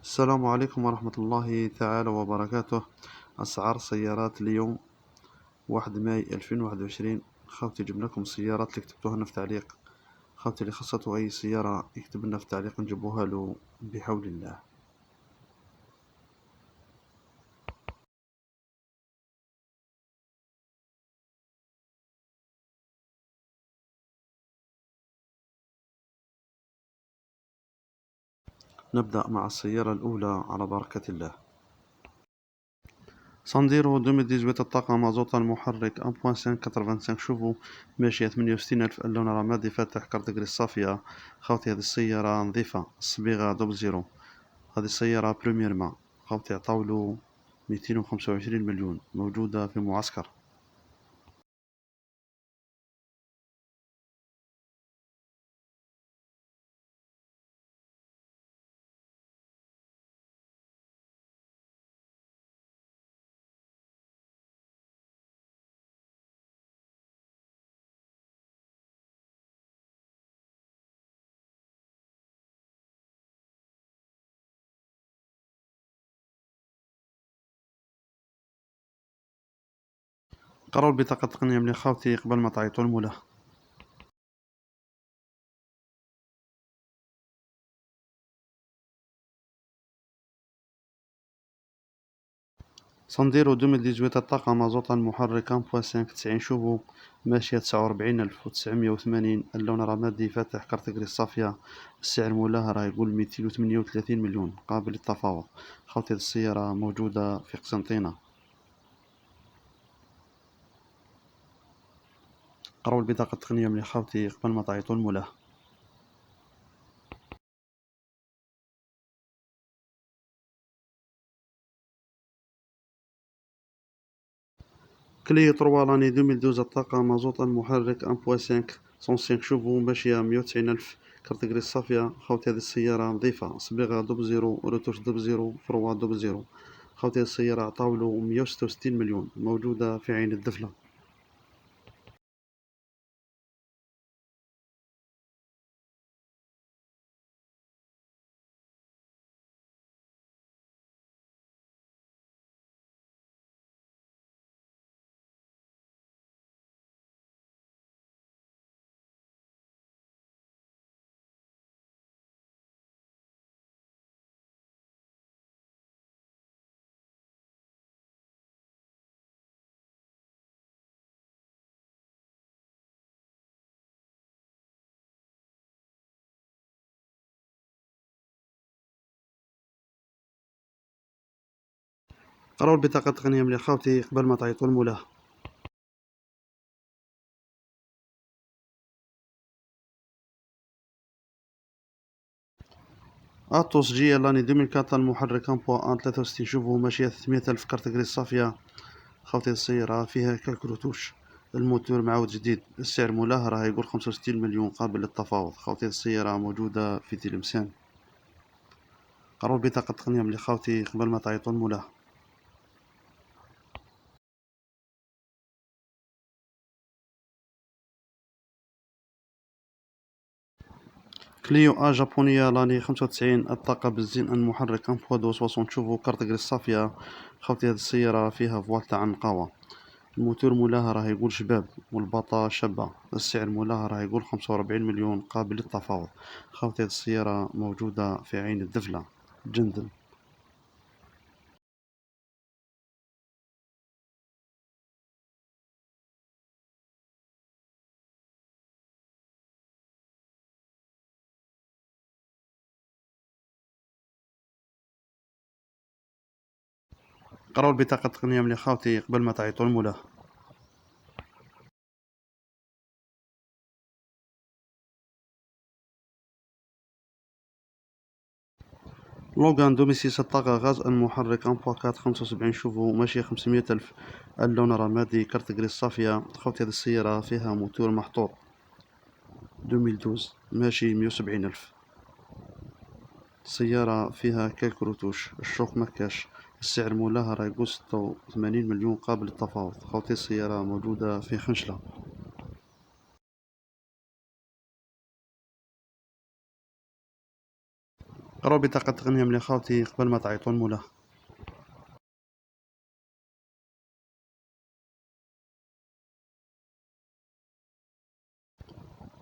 السلام عليكم ورحمة الله تعالى وبركاته. أسعار سيارات اليوم 1 ماي 2021. خاوتي جبنا لكم السيارات اللي كتبتوها لنا في تعليق. خاوتي اللي خصته أي سيارة يكتب لنا في تعليق نجيبوها له بحول الله. نبدأ مع السيارة الأولى على بركة الله. سانديرو 2018 الطاقة مازوتا المحرك 1.5 85 شوفو، ماشية 68,000. اللون رمادي فاتح، كارت جريس صافية. خاوتي هذه السيارة نظيفة، الصبيغة دوب زيرو. هذه السيارة بريمير مان. خاوتي عطاولو 225 مليون، موجودة في معسكر. قرروا البطاقة التقنية ملي خاوتي قبل ما تعيطوا المولاه. سانديرو 2018 الطاقة مازوتا المحرك 1.5 90 شوفو، ماشية 49,980. اللون رمادي فاتح، كارت جريس صافية. السعر مولاه راه يقول 238 مليون، قابل للتفاوض. خاوتي هذه السيارة موجودة في قسنطينة. قرروا البطاقة التقنية ملي خاوتي قبل ما تعيطوا المولاه. كلية 3 لاني 2012 الطاقة مازوتا المحرك 1.5 105 شوفو، ماشية 190,000. كارت جريس صافية. خاوتي هذه السيارة نظيفة، صبيغة دوب زيرو، روتوش دوب زيرو، فروا دوب زيرو. خاوتي هذه السيارة عطاولو 166 مليون، موجودة في عين الدفلة. قرروا البطاقة التقنية ملي خاوتي قبل ما تعيطوا المولاه. اتوس جي لاني 2004 المحرك 1.1 63 شوفو، ماشية 300,000. كارت جريس صافية. خاوتي السيارة فيها كالكروتوش، الموتور معاود جديد. السعر مولاه راه يقول 65 مليون، قابل للتفاوض. خاوتي السيارة موجودة في تلمسان. قرروا البطاقة التقنية ملي خاوتي قبل ما تعيطوا المولاه. كليو جابونية لاني 95 الطاقة بنزين المحرك 1.2 شوفو، كارت جريس صافية. خاوتي هذه السيارة فيها فوال تاع النقاوة. الموتور مولاها راه يقول شباب، والباطا شابة. السعر مولاها راه يقول 45 مليون، قابل للتفاوض. خاوتي هذه السيارة موجودة في عين الدفلة، جندل. قراو البطاقة التقنية ملي خاوتي قبل ما تعيطوا المولاه. لوغان 2006 الطاقة غاز المحرك 1.4 75 شوفو، ماشية 500,000. اللون رمادي، كارت جريس صافية. خاوتي هذه السيارة فيها موتور محطوط 2012، ماشي 170,000. السيارة فيها كالك روتوش، الشوك مكاش. السعر مولاها راه يقول 86 مليون، قابل للتفاوض. خاوتي السيارة موجودة في خنشلة. قرأوا بطاقة تقنية ملي خاوتي قبل ما تعيطوا المولاه.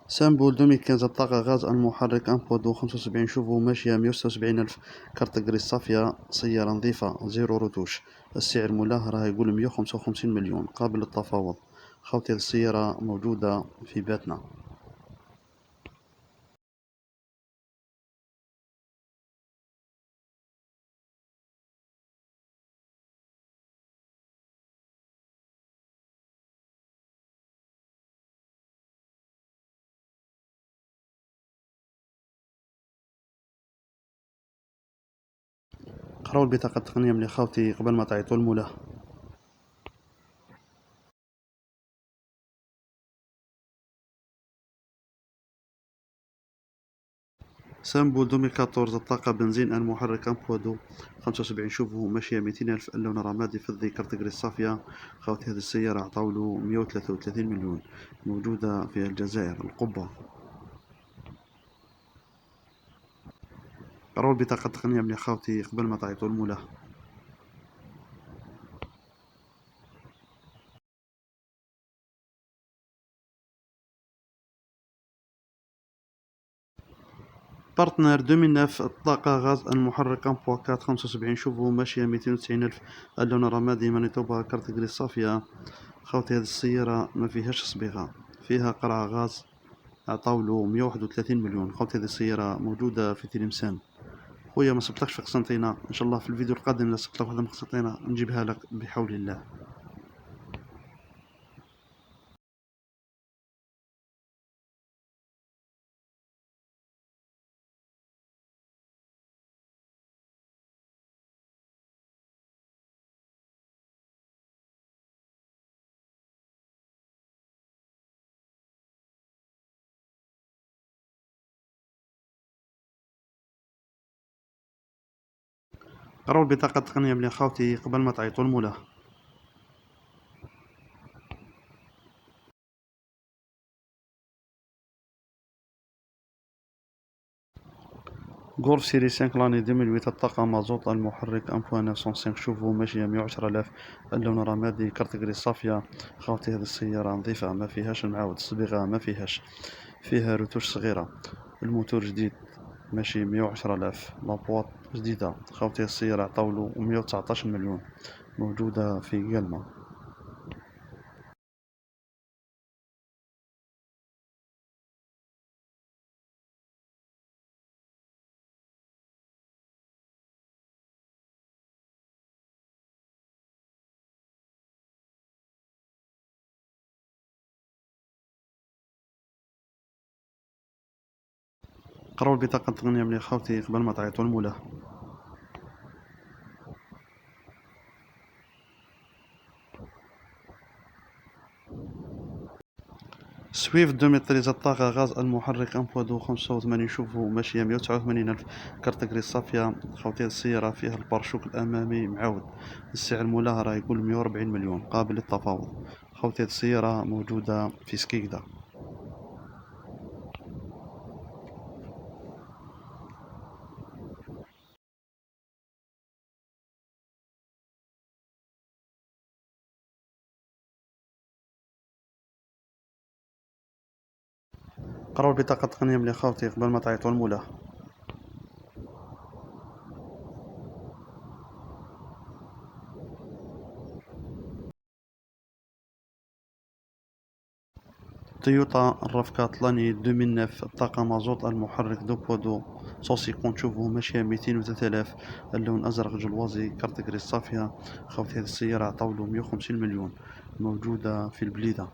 سامبول 2015 الطاقة غاز المحرك أمبودو 75 شوفو ماشية 176 ألف. كارت غريس صافية، سيارة نظيفة زيرو ردوش. السعر مولاه راه يقول 155 مليون قابل للتفاوض. خاوتي هذه السيارة موجودة في باتنا. قراو البطاقة التقنية ملي خاوتي قبل ما تعيطوا المولاه. سامبول 2014 الطاقة بنزين المحرك أمبودو 75 شوفو ماشية 200 ألف. اللون رمادي فضي. كارت غريس صافية. خاوتي هذه السيارة عطاولو 133 مليون. موجودة في الجزائر القبة. قراو البطاقة التقنية ملي خاوتي قبل ما تعيطوا المولاه. بارتنر 2009 الطاقة غاز المحرك أمبوا 4 75 شوفو ماشية 290 ألف. اللون رمادي مانيتوبا. كارت غريس صافية. خاوتي هذه السيارة ما فيهاش صبيغة، فيها قرع غاز. عطاولو 131 مليون. خاوتي هذه السيارة موجودة في تلمسان. خويا ما سبتلكش في قسنطينة، ان شاء الله في الفيديو القادم اذا سبتلك واحدة من قسنطينة نجيبها لك بحول الله. قراو البطاقة التقنية ملي خاوتي قبل ما تعيطوا المولاه. غولف سيري 5 لاني 2008 الطاقة مازوت المحرك 1.905 شوفو ماشية 110 آلاف. اللون رمادي. كارت غريس صافية. خاوتي هذه السيارة نظيفة ما فيهاش المعاود، الصبيغة ما فيهاش، فيها رتوش صغيرة. الموتور جديد ماشي 110 آلاف. لابواط جديدة. خاوتي السيارة عطاولو 119 مليون. موجودة في قلمة. قراو البطاقة التقنية ملي خاوتي قبل ما تعيطوا المولاه. سويفت 2013 الطاقة غاز المحرك أمبودو 85 شوفو ماشية 189 ألف. كارت غريس صافية. خاوتي هاد السيارة فيها البارشوك الأمامي معاود. السعر مولاها راه يقول 140 مليون قابل للتفاوض. خاوتي هاد السيارة موجودة في سكيكدا. قراو البطاقة التقنية ملي خاوتي قبل ما تعيطوا المولاه. تويوتا الرافكات لاني 2009 الطاقة مازوت المحرك دوبودو 150 شوفو ماشية 203 آلاف. اللون أزرق جلوازي. كارت غريس صافية. خاوتي هذه السيارة عطاولو 150 مليون. موجودة في البليدة.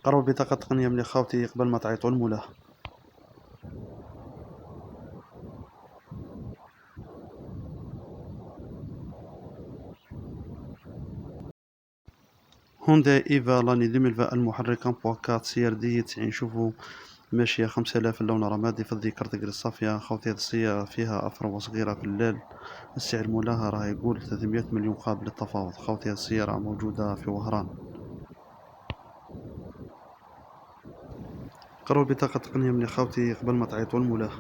قراو البطاقة التقنية ملي خاوتي قبل ما تعيطوا المولاه. هونداي إيفا لاني 2020 المحرك 1.4 سي ار دي 90 شوفو ماشية 5000 اللون رمادي فضي كارت جريس صافية. خوتي هاد السيارة فيها أثروة صغيرة في الليل. السعر مولاها راه يقول 300 مليون قابل للتفاوض. خوتي هاد السيارة موجودة في وهران. قروا البطاقة التقنية من خوتي قبل ما تعيطوا لمولاه.